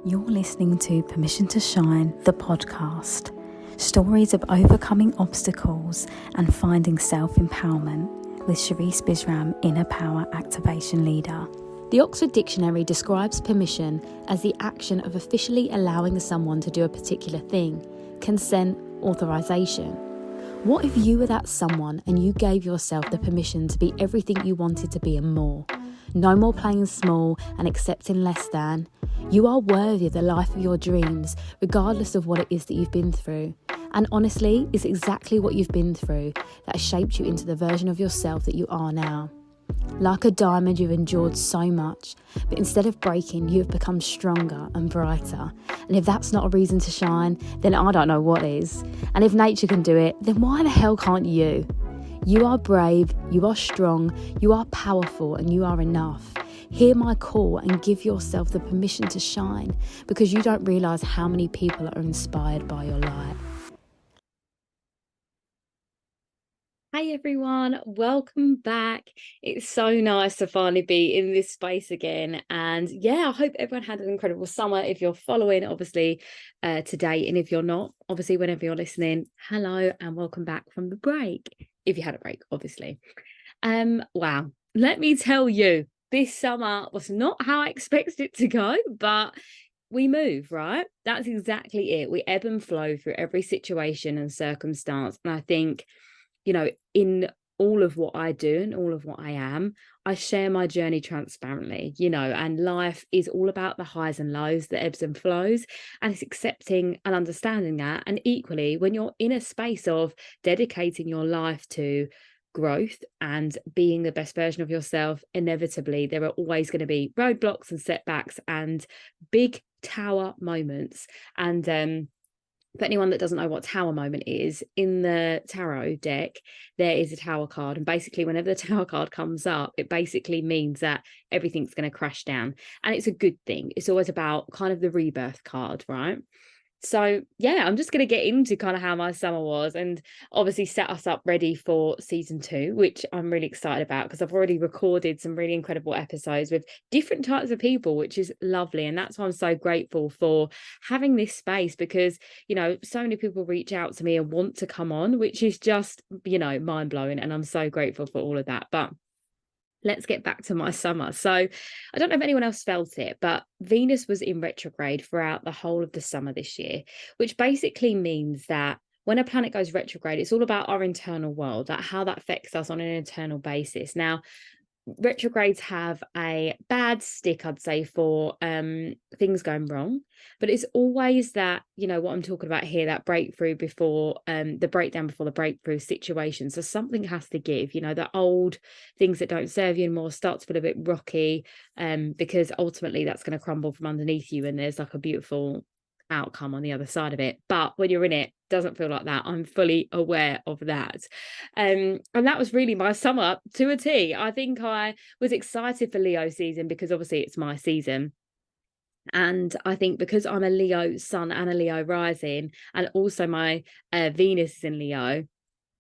You're listening to Permission to Shine, the podcast. Stories of overcoming obstacles and finding self-empowerment with Sherisse Bisram, Inner Power Activation Leader. The Oxford Dictionary describes permission as the action of officially allowing someone to do a particular thing, consent, authorization. What if you were that someone and you gave yourself the permission to be everything you wanted to be and more? No more playing small and accepting less than. You are worthy of the life of your dreams, regardless of what it is that you've been through. And honestly, it's exactly what you've been through that has shaped you into the version of yourself that you are now. Like a diamond, you've endured so much, but instead of breaking, you have become stronger and brighter. And if that's not a reason to shine, then I don't know what is. And if nature can do it, then why the hell can't you? You are brave, you are strong, you are powerful, and you are enough. Hear my call and give yourself the permission to shine, because you don't realise how many people are inspired by your light. Hi everyone, welcome back. It's so nice to finally be in this space again. And yeah, I hope everyone had an incredible summer. If you're following, obviously, today, and if you're not, obviously, whenever you're listening, hello and welcome back from the break. If you had a break, obviously. Wow, let me tell you, this summer was not how I expected it to go, but we move, right? That's exactly it. We ebb and flow through every situation and circumstance. And I think, you know, in all of what I do and all of what I am, I share my journey transparently, and life is all about the highs and lows, the ebbs and flows, and it's accepting and understanding that. And equally, when you're in a space of dedicating your life to growth and being the best version of yourself, inevitably, there are always going to be roadblocks and setbacks and big tower moments. And for anyone that doesn't know what tower moment is, in the tarot deck, there is a tower card. And basically, whenever the tower card comes up, it basically means that everything's going to crash down. And it's a good thing. It's always about kind of the rebirth card, right? So yeah, I'm just going to get into kind of how my summer was and obviously set us up ready for season 2, which I'm really excited about because I've already recorded some really incredible episodes with different types of people, which is lovely. And that's why I'm so grateful for having this space because, so many people reach out to me and want to come on, which is just, mind blowing. And I'm so grateful for all of that. But let's get back to my summer. So I don't know if anyone else felt it, but Venus was in retrograde throughout the whole of the summer this year, which basically means that when a planet goes retrograde, it's all about our internal world, that how that affects us on an internal basis. Now, retrogrades have a bad stick, I'd say, for things going wrong, but it's always that, what I'm talking about here, that breakthrough before the breakdown before the breakthrough situation. So something has to give, the old things that don't serve you anymore start to feel a bit rocky, because ultimately that's going to crumble from underneath you and there's like a beautiful outcome on the other side of it. But when you're in it, doesn't feel like that. I'm fully aware of that. And that was really my summer to a T. I think I was excited for Leo season because obviously it's my season. And I think because I'm a Leo sun and a Leo rising, and also my Venus is in Leo,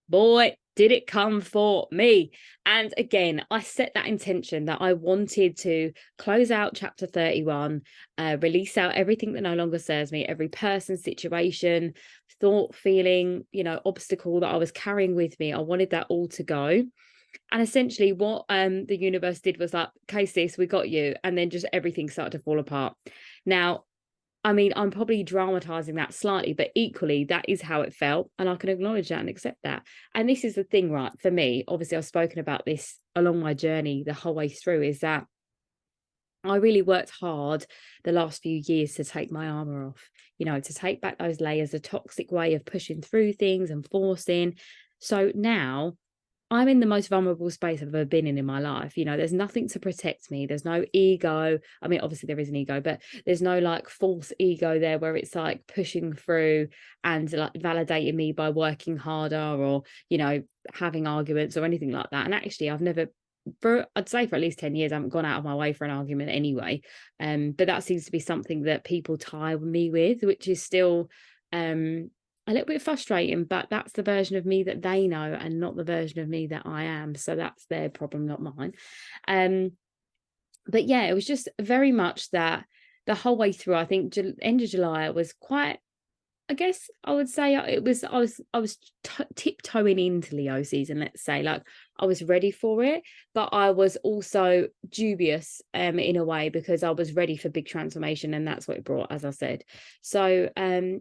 boy, did it come for me. And again, I set that intention that I wanted to close out chapter 31, release out everything that no longer serves me, every person, situation, thought, feeling, obstacle that I was carrying with me. I wanted that all to go. And essentially what the universe did was like, okay, sis, we got you. And then just everything started to fall apart. Now, I mean, I'm probably dramatizing that slightly, but equally that is how it felt. And I can acknowledge that and accept that. And this is the thing, right? For me, obviously I've spoken about this along my journey the whole way through, is that I really worked hard the last few years to take my armor off, to take back those layers, a toxic way of pushing through things and forcing. So now I'm in the most vulnerable space I've ever been in my life. There's nothing to protect me. There's no ego. I mean, obviously there is an ego, but there's no like false ego there where it's like pushing through and like validating me by working harder or, having arguments or anything like that. And actually I've never, I'd say for at least 10 years, I haven't gone out of my way for an argument anyway. But that seems to be something that people tie me with, which is still, a little bit frustrating, but that's the version of me that they know and not the version of me that I am. So that's their problem, not mine. But yeah, it was just very much that the whole way through, I think end of July was quite, I guess I would say it was, I was tiptoeing into Leo season, let's say. Like, I was ready for it, but I was also dubious in a way, because I was ready for big transformation, and that's what it brought, as I said. So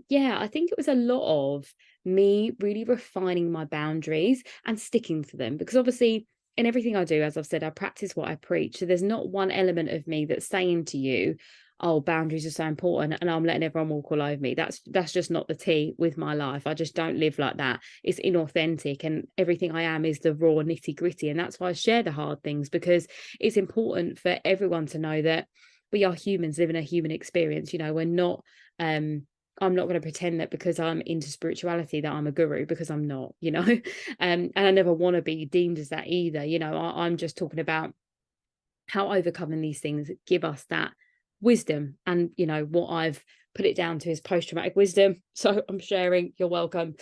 yeah, I think it was a lot of me really refining my boundaries and sticking to them, because obviously in everything I do, as I've said, I practice what I preach. So there's not one element of me that's saying to you, oh, boundaries are so important and I'm letting everyone walk all over me. That's just not the tea with my life. I just don't live like that. It's inauthentic, and everything I am is the raw nitty gritty. And that's why I share the hard things, because it's important for everyone to know that we are humans living a human experience. You know, we're not I'm not going to pretend that because I'm into spirituality that I'm a guru, because I'm not, you know. And I never want to be deemed as that either. You know, I'm just talking about how overcoming these things give us that wisdom. And you know what I've put it down to is post-traumatic wisdom, so I'm sharing. You're welcome.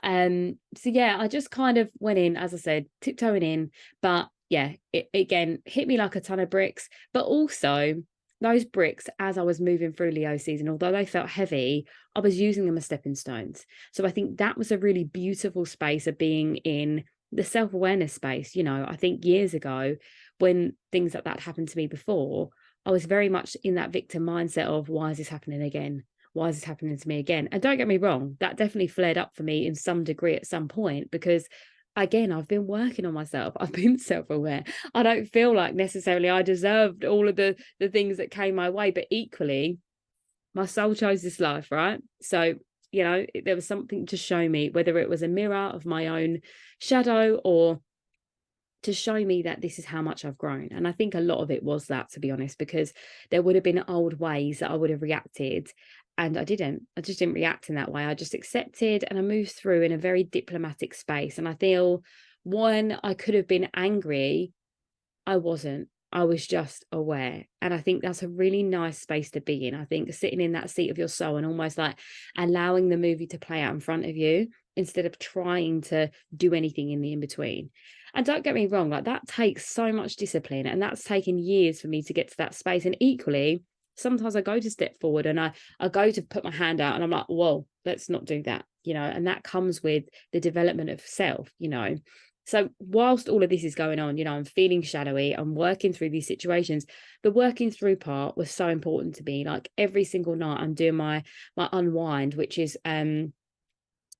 So yeah, I just kind of went in, as I said, tiptoeing in, but yeah, it again hit me like a ton of bricks. But also, those bricks, as I was moving through Leo season, although they felt heavy, I was using them as stepping stones. So I think that was a really beautiful space of being in the self-awareness space. You know, I think years ago, when things like that happened to me before, I was very much in that victim mindset of, why is this happening again? Why is this happening to me again? And don't get me wrong, that definitely flared up for me in some degree at some point, because again, I've been working on myself. I've been self-aware. I don't feel like necessarily I deserved all of the things that came my way, but equally, my soul chose this life, right? So, you know, there was something to show me, whether it was a mirror of my own shadow, or to show me that this is how much I've grown. And I think a lot of it was that, to be honest, because there would have been old ways that I would have reacted, and I didn't. I just didn't react in that way. I just accepted, and I moved through in a very diplomatic space. And I feel, when I could have been angry, I wasn't. I was just aware. And I think that's a really nice space to be in. I think sitting in that seat of your soul and almost like allowing the movie to play out in front of you, instead of trying to do anything in the in between. And don't get me wrong, like, that takes so much discipline, and that's taken years for me to get to that space. And equally, sometimes I go to step forward and I go to put my hand out and I'm like, whoa, let's not do that, you know. And that comes with the development of self, you know. So whilst all of this is going on, you know, I'm feeling shadowy, I'm working through these situations. The working through part was so important to me. Like, every single night I'm doing my unwind, which is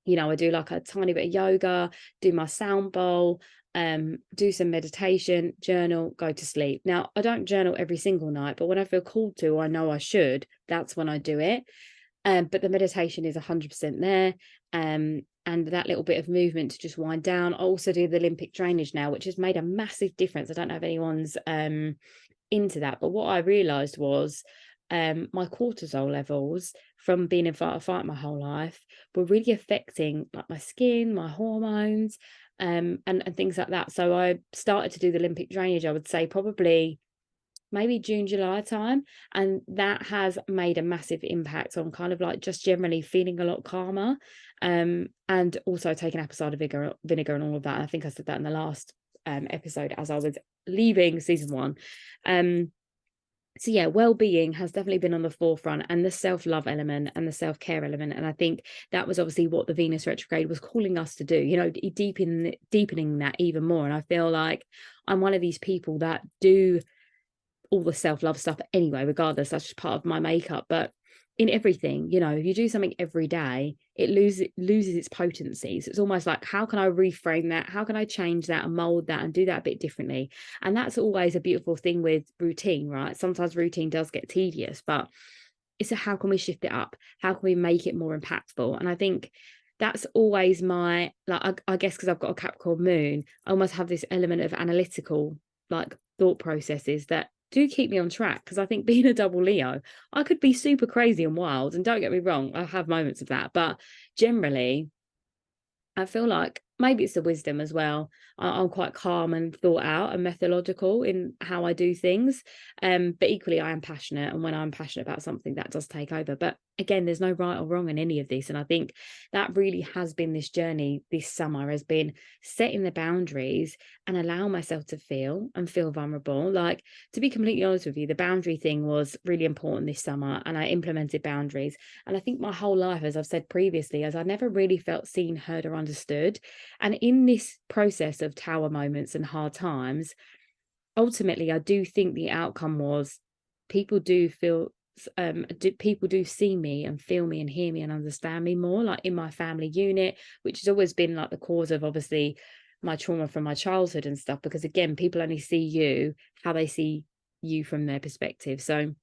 you know, I do like a tiny bit of yoga, do my sound bowl, do some meditation, journal, go to sleep. Now, I don't journal every single night, but when I feel called to, or I know I should, that's when I do it. But the meditation is 100% there. And that little bit of movement to just wind down. I also do the Olympic drainage now, which has made a massive difference. I don't know if anyone's into that, but what I realized was my cortisol levels from being in fight or flight my whole life were really affecting like my skin, my hormones, and things like that. So I started to do the Olympic drainage, I would say probably maybe June, July time. And that has made a massive impact on kind of like just generally feeling a lot calmer. And also taking apple cider vinegar and all of that. I think I said that in the last episode as I was leaving season 1. So yeah, well-being has definitely been on the forefront, and the self-love element and the self-care element. And I think that was obviously what the Venus retrograde was calling us to do, you know, deepening that even more. And I feel like I'm one of these people that do all the self-love stuff anyway, regardless. That's just part of my makeup. But in everything, you know, if you do something every day, it loses its potency. So it's almost like, how can I reframe that? How can I change that and mold that and do that a bit differently? And that's always a beautiful thing with routine, right? Sometimes routine does get tedious, but it's how can we shift it up? How can we make it more impactful? And I think that's always my, like, I guess because I've got a Capricorn moon, I almost have this element of analytical, like, thought processes that do keep me on track. Because I think, being a double Leo, I could be super crazy and wild, and don't get me wrong, I have moments of that, but generally I feel like maybe it's the wisdom as well. I'm quite calm and thought out and methodological in how I do things. But equally, I am passionate. And when I'm passionate about something, that does take over. But again, there's no right or wrong in any of this. And I think that really has been this journey this summer, has been setting the boundaries and allow myself to feel and feel vulnerable. Like, to be completely honest with you, the boundary thing was really important this summer, and I implemented boundaries. And I think my whole life, as I've said previously, as I never really felt seen, heard, or understood. And in this process of tower moments and hard times, ultimately, I do think the outcome was people do feel, people do see me and feel me and hear me and understand me more, like in my family unit, which has always been like the cause of obviously my trauma from my childhood and stuff, because again, people only see you how they see you from their perspective. So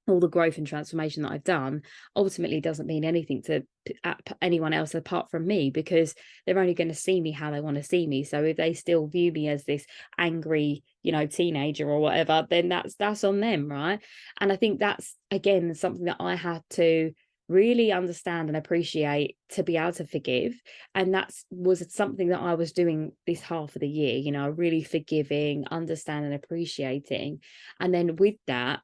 all the growth and transformation that I've done ultimately doesn't mean anything to anyone else apart from me, because they're only going to see me how they want to see me. So if they still view me as this angry, teenager or whatever, then that's on them, right? And I think that's, again, something that I had to really understand and appreciate to be able to forgive. And was something that I was doing this half of the year, really forgiving, understanding, appreciating. And then with that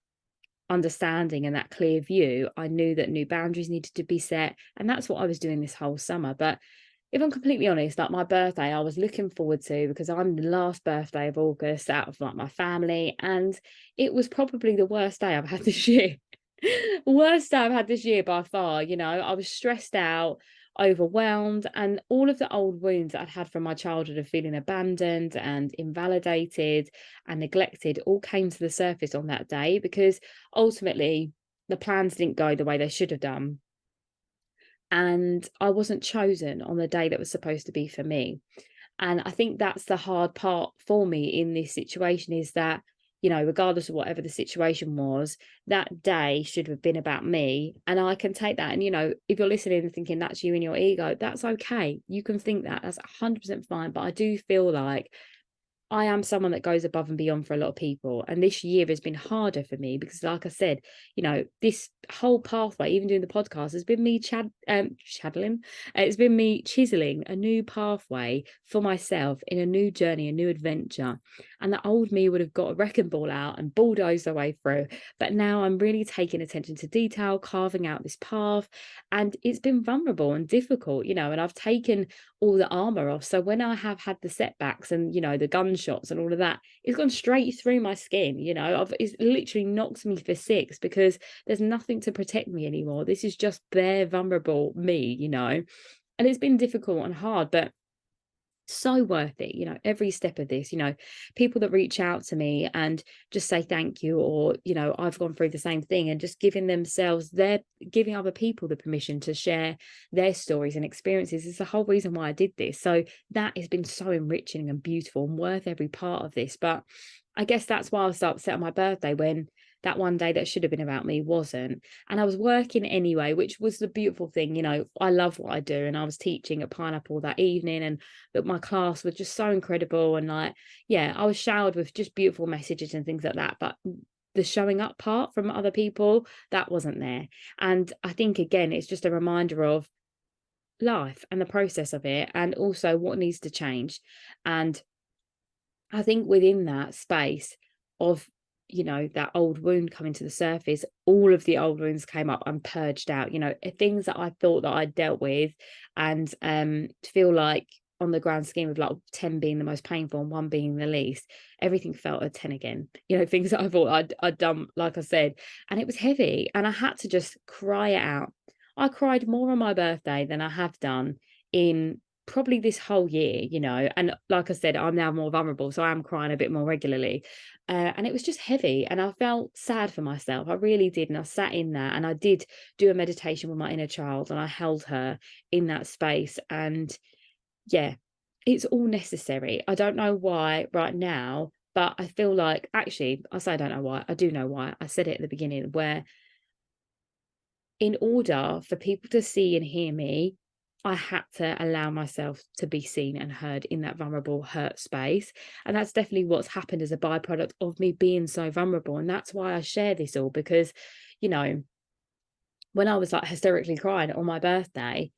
understanding and that clear view, I knew that new boundaries needed to be set. And that's what I was doing this whole summer. But if I'm completely honest, like my birthday, I was looking forward to, because I'm the last birthday of August out of like my family. And it was probably the worst day I've had this year. Worst day I've had this year by far. I was stressed out, overwhelmed, and all of the old wounds that I'd had from my childhood of feeling abandoned and invalidated and neglected all came to the surface on that day, because ultimately the plans didn't go the way they should have done. And I wasn't chosen on the day that was supposed to be for me. And I think that's the hard part for me in this situation, is that, regardless of whatever the situation was, that day should have been about me. And I can take that. And, if you're listening and thinking that's you and your ego, that's okay. You can think that. That's 100% fine. But I do feel like I am someone that goes above and beyond for a lot of people. And this year has been harder for me because, like I said, this whole pathway, even doing the podcast, has been me channeling. It's been me chiseling a new pathway for myself in a new journey, a new adventure. And the old me would have got a wrecking ball out and bulldozed their way through. But now I'm really taking attention to detail, carving out this path. And it's been vulnerable and difficult, and I've taken all the armor off. So when I have had the setbacks and, the gunshots and all of that, it's gone straight through my skin. It's literally knocked me for six, because there's nothing to protect me anymore. This is just bare vulnerable me, and it's been difficult and hard, but so worth it, every step of this. People that reach out to me and just say thank you, or I've gone through the same thing, and just giving other people the permission to share their stories and experiences is the whole reason why I did this. So that has been so enriching and beautiful and worth every part of this. But I guess that's why I was so upset on my birthday, when that one day that should have been about me wasn't. And I was working anyway, which was the beautiful thing. I love what I do. And I was teaching at Pineapple that evening, and that my class was just so incredible. And I was showered with just beautiful messages and things like that. But the showing up part from other people, that wasn't there. And I think, again, it's just a reminder of life and the process of it, and also what needs to change. And I think within that space of, that old wound coming to the surface, all of the old wounds came up and purged out, things that I thought that I'd dealt with, and feel like on the grand scheme of like 10 being the most painful and 1 being the least, everything felt a 10 again, things that I thought I'd done, like I said, and it was heavy, and I had to just cry it out. I cried more on my birthday than I have done in probably this whole year, and like I said, I'm now more vulnerable, so I'm crying a bit more regularly, and it was just heavy, and I felt sad for myself. I really did. And I sat in that, and I did do a meditation with my inner child, and I held her in that space. And yeah, it's all necessary. I don't know why right now, but I feel like, actually, I say I don't know why, I do know why. I said it at the beginning, where in order for people to see and hear me, I had to allow myself to be seen and heard in that vulnerable, hurt space. And that's definitely what's happened as a byproduct of me being so vulnerable. And that's why I share this all, because, when I was like hysterically crying on my birthday,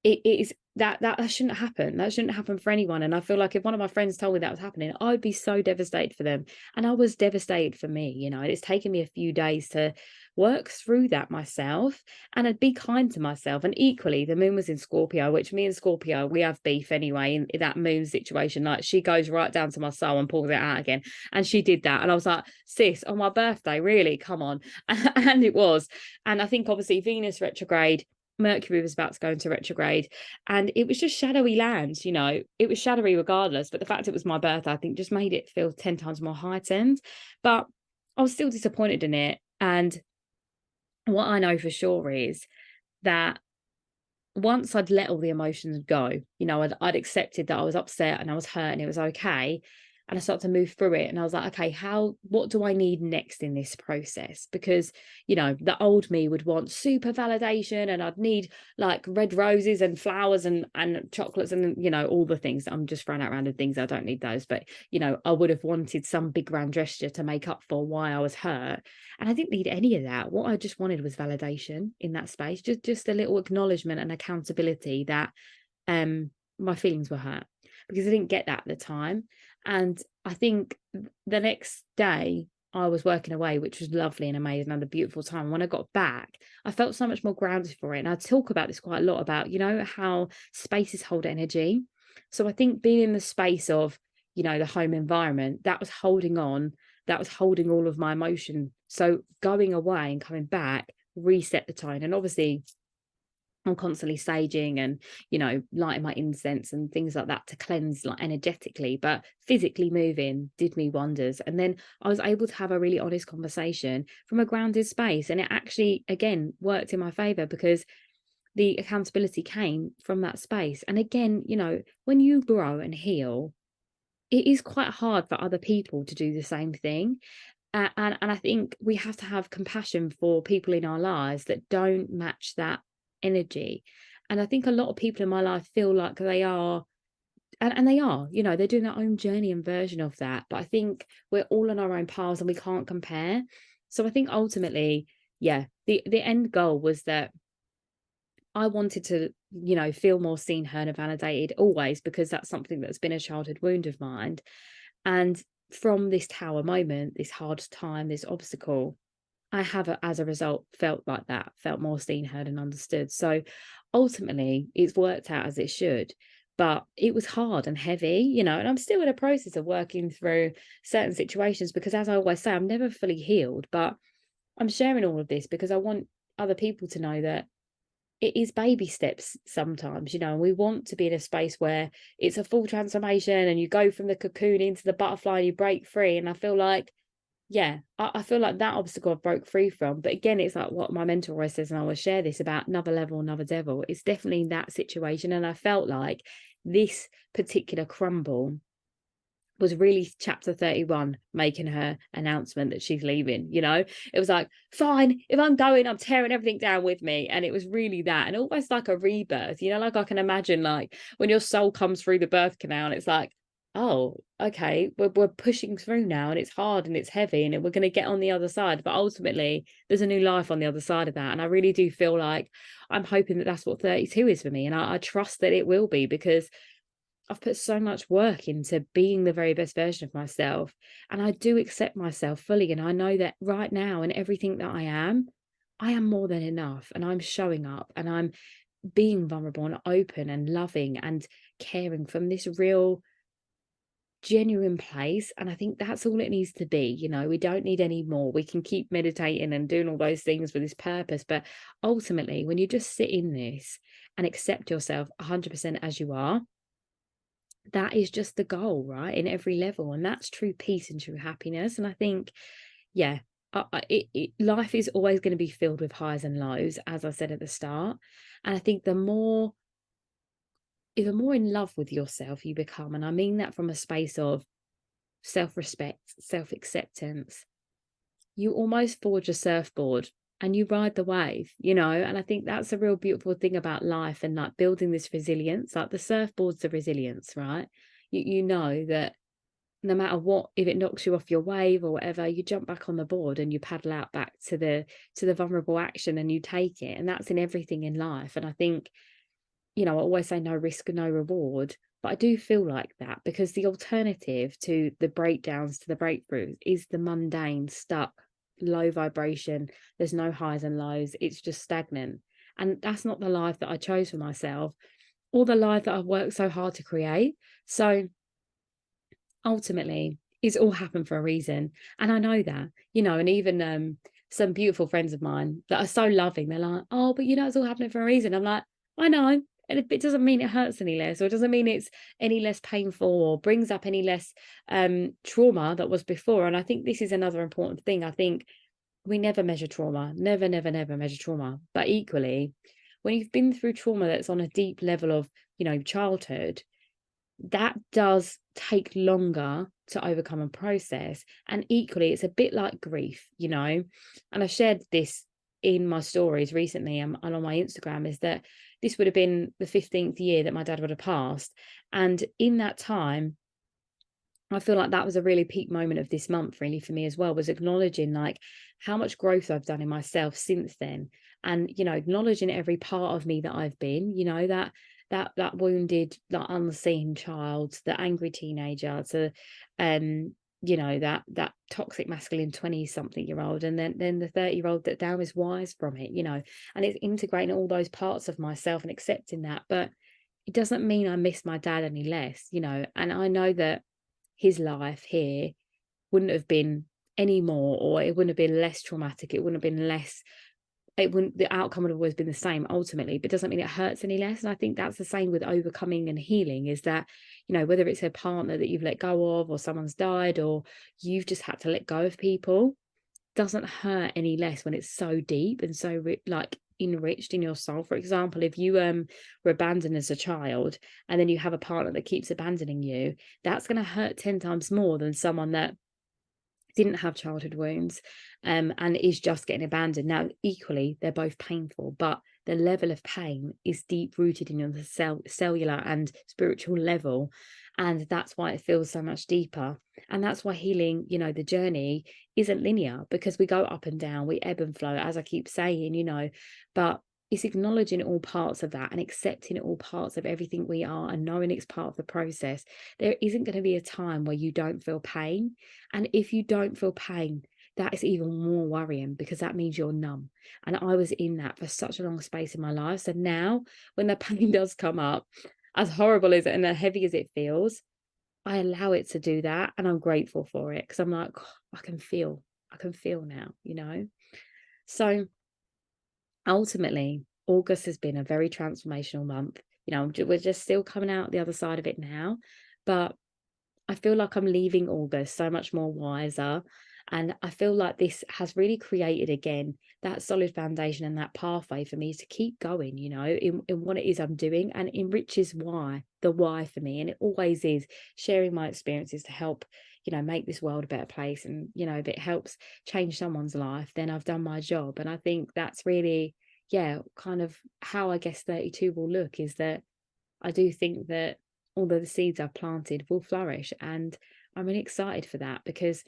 it is that shouldn't happen. That shouldn't happen for anyone. And I feel like if one of my friends told me that was happening, I'd be so devastated for them. And I was devastated for me. It's taken me a few days to work through that myself, and I'd be kind to myself. And equally, the moon was in Scorpio, which me and Scorpio, we have beef anyway in that moon situation. Like, she goes right down to my soul and pulls it out again. And she did that. And I was like, sis, on my birthday, really? Come on. And it was. And I think obviously Venus retrograde, Mercury was about to go into retrograde, and it was just shadowy land. It was shadowy regardless, but the fact it was my birthday, I think, just made it feel 10 times more heightened. But I was still disappointed in it. And what I know for sure is that once I'd let all the emotions go, I'd accepted that I was upset and I was hurt and it was okay. And I started to move through it. And I was like, okay, what do I need next in this process? Because, the old me would want super validation, and I'd need like red roses and flowers and chocolates and, all the things. I'm just throwing out random things. I don't need those. But, I would have wanted some big grand gesture to make up for why I was hurt. And I didn't need any of that. What I just wanted was validation in that space, just a little acknowledgement and accountability that my feelings were hurt, because I didn't get that at the time. And I think the next day I was working away, which was lovely and amazing, and a beautiful time. When I got back, I felt so much more grounded for it. And I talk about this quite a lot, about, how spaces hold energy. So I think being in the space of, the home environment, that was holding on, that was holding all of my emotion. So going away and coming back reset the tone. And obviously I'm constantly saging and, lighting my incense and things like that to cleanse, like, energetically, but physically moving did me wonders. And then I was able to have a really honest conversation from a grounded space. And it actually, again, worked in my favor, because the accountability came from that space. And again, when you grow and heal, it is quite hard for other people to do the same thing. And I think we have to have compassion for people in our lives that don't match that energy. And I think a lot of people in my life feel like they are, and they are, they're doing their own journey and version of that. But I think we're all on our own paths and we can't compare. So I think ultimately, yeah, the end goal was that I wanted to, feel more seen, heard, and validated always, because that's something that's been a childhood wound of mine. And from this tower moment, this hard time, this obstacle, I have, as a result, felt like that, felt more seen, heard, and understood. So ultimately, it's worked out as it should. But it was hard and heavy, and I'm still in a process of working through certain situations, because, as I always say, I'm never fully healed. But I'm sharing all of this because I want other people to know that it is baby steps sometimes, and we want to be in a space where it's a full transformation and you go from the cocoon into the butterfly and you break free. And I feel like, yeah, I feel like that obstacle I broke free from. But again, it's like what my mentor always says, and I will share this about another level, another devil. It's definitely that situation. And I felt like this particular crumble was really chapter 31 making her announcement that she's leaving. It was like, fine, if I'm going, I'm tearing everything down with me. And it was really that, and almost like a rebirth, like I can imagine, like when your soul comes through the birth canal and it's like, oh, okay, we're pushing through now, and it's hard and it's heavy, and we're going to get on the other side. But ultimately there's a new life on the other side of that. And I really do feel like I'm hoping that that's what 32 is for me. And I trust that it will be, because I've put so much work into being the very best version of myself. And I do accept myself fully. And I know that right now, in everything that I am more than enough. And I'm showing up and I'm being vulnerable and open and loving and caring from this real, genuine place. And I think that's all it needs to be. We don't need any more. We can keep meditating and doing all those things with this purpose. But ultimately, when you just sit in this and accept yourself 100% as you are, that is just the goal, right? In every level. And that's true peace and true happiness. And I think, yeah, life is always going to be filled with highs and lows, as I said at the start. And I think the more in love with yourself you become, and I mean that from a space of self-respect, self-acceptance, you almost forge a surfboard and you ride the wave, and I think that's a real beautiful thing about life, and like building this resilience. Like the surfboard's the resilience, right? You know that no matter what, if it knocks you off your wave or whatever, you jump back on the board and you paddle out back to the vulnerable action and you take it. And that's in everything in life. And I think I always say no risk, no reward. But I do feel like that, because the alternative to the breakdowns, to the breakthroughs, is the mundane, stuck, low vibration. There's no highs and lows. It's just stagnant. And that's not the life that I chose for myself, or the life that I've worked so hard to create. So ultimately, it's all happened for a reason. And I know that, and even some beautiful friends of mine that are so loving, they're like, oh, but it's all happening for a reason. I'm like, I know. And it doesn't mean it hurts any less, or it doesn't mean it's any less painful, or brings up any less trauma that was before. And I think this is another important thing. I think we never measure trauma, never, never, never measure trauma. But equally, when you've been through trauma that's on a deep level of, childhood, that does take longer to overcome and process. And equally, it's a bit like grief, and I shared this in my stories recently and on my Instagram, is that this would have been the 15th year that my dad would have passed. And in that time, I feel like that was a really peak moment of this month, really, for me as well, was acknowledging like how much growth I've done in myself since then. And, acknowledging every part of me that I've been, that wounded, that unseen child, the angry teenager, to that toxic masculine 20-something-year-old, and then the 30-year-old that now is wise from it, and it's integrating all those parts of myself and accepting that. But it doesn't mean I miss my dad any less, and I know that his life here wouldn't have been any more, or it wouldn't have been less traumatic. It wouldn't have been less, the outcome would have always been the same ultimately, but it doesn't mean it hurts any less. And I think that's the same with overcoming and healing, is that, whether it's a partner that you've let go of, or someone's died, or you've just had to let go of people, doesn't hurt any less when it's so deep and so enriched in your soul. For example, if you were abandoned as a child, and then you have a partner that keeps abandoning you, that's going to hurt 10 times more than someone that didn't have childhood wounds and is just getting abandoned. Now, equally, they're both painful, but the level of pain is deep rooted in the cellular and spiritual level. And that's why it feels so much deeper. And that's why healing, the journey isn't linear, because we go up and down, we ebb and flow, as I keep saying, but it's acknowledging all parts of that and accepting all parts of everything we are, and knowing it's part of the process. There isn't going to be a time where you don't feel pain. And if you don't feel pain, that is even more worrying, because that means you're numb. And I was in that for such a long space in my life. So now when the pain does come up, as horrible as it and as heavy as it feels, I allow it to do that. And I'm grateful for it, because I'm like, oh, I can feel now. So ultimately, August has been a very transformational month. We're just still coming out the other side of it now, but I feel like I'm leaving August so much more wiser. And I feel like this has really created again that solid foundation and that pathway for me to keep going, in what it is I'm doing, and enriches the why for me. And it always is sharing my experiences to help, make this world a better place. And, if it helps change someone's life, then I've done my job. And I think that's really, kind of how I guess 32 will look, is that I do think that although the seeds I've planted will flourish, and I'm really excited for that, because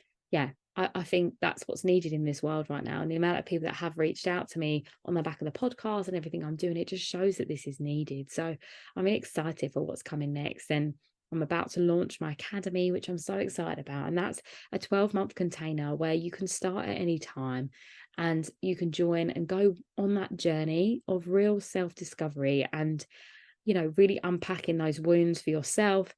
I think that's what's needed in this world right now. And the amount of people that have reached out to me on the back of the podcast and everything I'm doing, it just shows that this is needed. So I'm really excited for what's coming next. And I'm about to launch my academy, which I'm so excited about. And that's a 12-month container where you can start at any time, and you can join and go on that journey of real self-discovery and, really unpacking those wounds for yourself.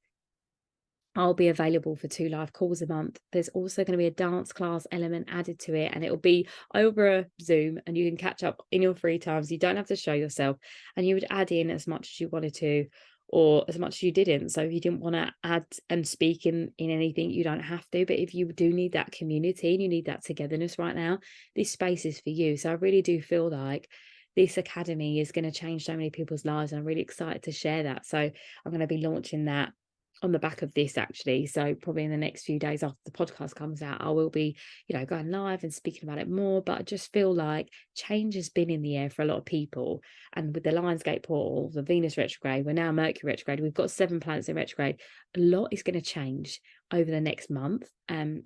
I'll be available for 2 live calls a month. There's also going to be a dance class element added to it, and it'll be over a Zoom, and you can catch up in your free time. So you don't have to show yourself, and you would add in as much as you wanted to, or as much as you didn't. So if you didn't want to add and speak in anything, you don't have to. But if you do need that community and you need that togetherness right now, this space is for you. So I really do feel like this academy is going to change so many people's lives, and I'm really excited to share that. So I'm going to be launching that on the back of this, actually. So probably in the next few days after the podcast comes out, I will be, going live and speaking about it more. But I just feel like change has been in the air for a lot of people. And with the Lionsgate portal, the Venus retrograde, we're now Mercury retrograde, we've got 7 planets in retrograde. A lot is going to change over the next month.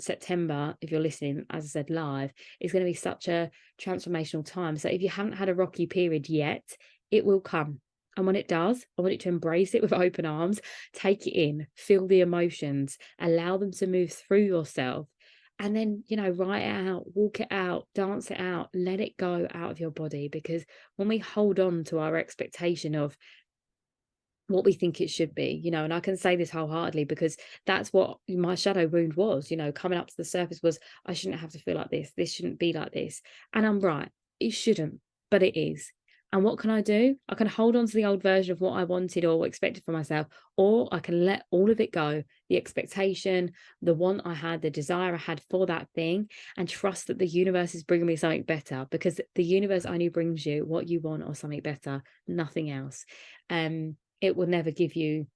September, if you're listening, as I said, live, is going to be such a transformational time. So if you haven't had a rocky period yet, it will come. And when it does, I want it to embrace it with open arms, take it in, feel the emotions, allow them to move through yourself. And then, write it out, walk it out, dance it out, let it go out of your body. Because when we hold on to our expectation of what we think it should be, and I can say this wholeheartedly because that's what my shadow wound was, coming up to the surface was, I shouldn't have to feel like this shouldn't be like this. And I'm right, it shouldn't, but it is. And what can I do? I can hold on to the old version of what I wanted or expected for myself, or I can let all of it go, the expectation, the want I had, the desire I had for that thing, and trust that the universe is bringing me something better, because the universe only brings you what you want or something better, nothing else. It will never give you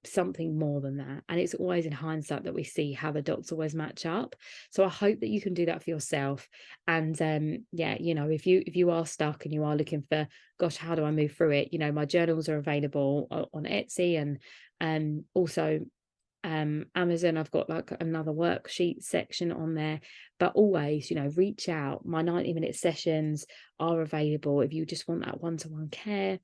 something more than that. And it's always in hindsight that we see how the dots always match up. So I hope that you can do that for yourself. And if you are stuck and you are looking for, gosh, how do I move through it? My journals are available on Etsy, and also Amazon. I've got like another worksheet section on there. But always, reach out. My 90-minute sessions are available if you just want that one-to-one care.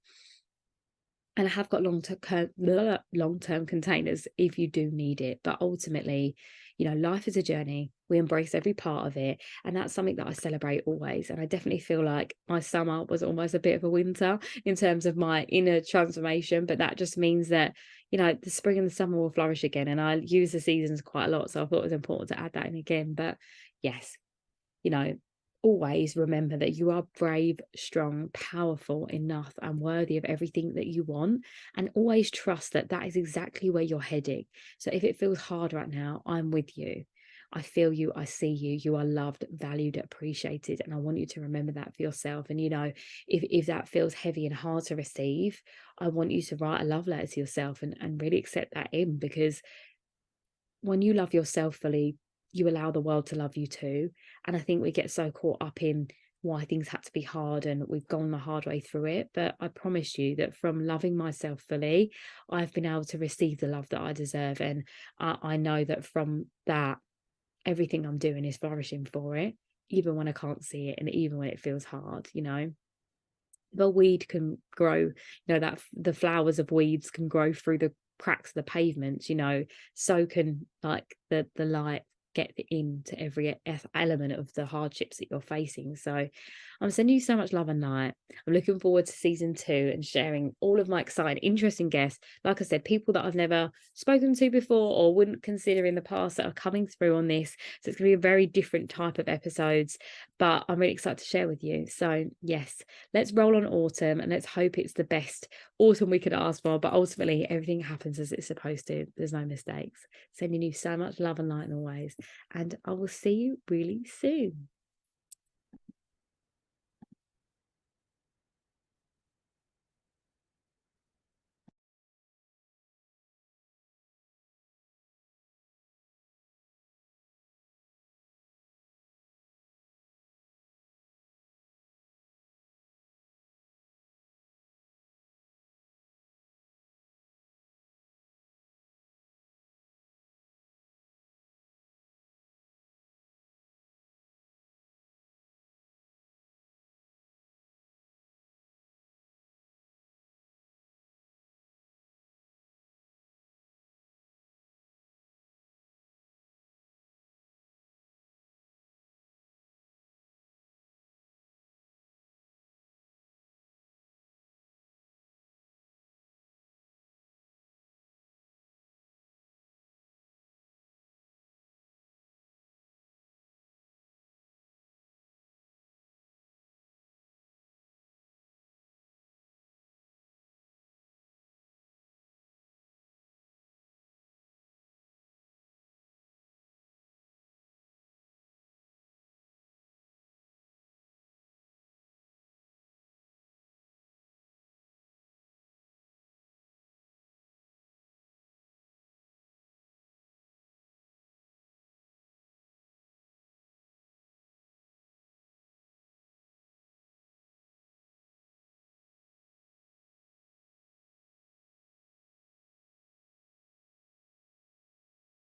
And I have got long-term containers if you do need it. But ultimately, life is a journey. We embrace every part of it. And that's something that I celebrate always. And I definitely feel like my summer was almost a bit of a winter in terms of my inner transformation. But that just means that, the spring and the summer will flourish again. And I use the seasons quite a lot. So I thought it was important to add that in again. But yes, always remember that you are brave, strong, powerful, enough, and worthy of everything that you want. And always trust that that is exactly where you're heading. So if it feels hard right now, I'm with you. I feel you. I see you. You are loved, valued, appreciated. And I want you to remember that for yourself. And, if that feels heavy and hard to receive, I want you to write a love letter to yourself and really accept that in, because when you love yourself fully, you allow the world to love you too. And I think we get so caught up in why things had to be hard and we've gone the hard way through it. But I promise you that from loving myself fully, I've been able to receive the love that I deserve. And I know that from that, everything I'm doing is flourishing for it, even when I can't see it and even when it feels hard. The weed can grow, that the flowers of weeds can grow through the cracks of the pavements, so can like the light get into every element of the hardships that you're facing. So I'm sending you so much love and light. I'm looking forward to season 2 and sharing all of my exciting, interesting guests. Like I said, people that I've never spoken to before or wouldn't consider in the past that are coming through on this. So it's going to be a very different type of episodes, but I'm really excited to share with you. So yes, let's roll on autumn and let's hope it's the best autumn we could ask for. But ultimately, everything happens as it's supposed to. There's no mistakes. Sending you so much love and light always. And I will see you really soon.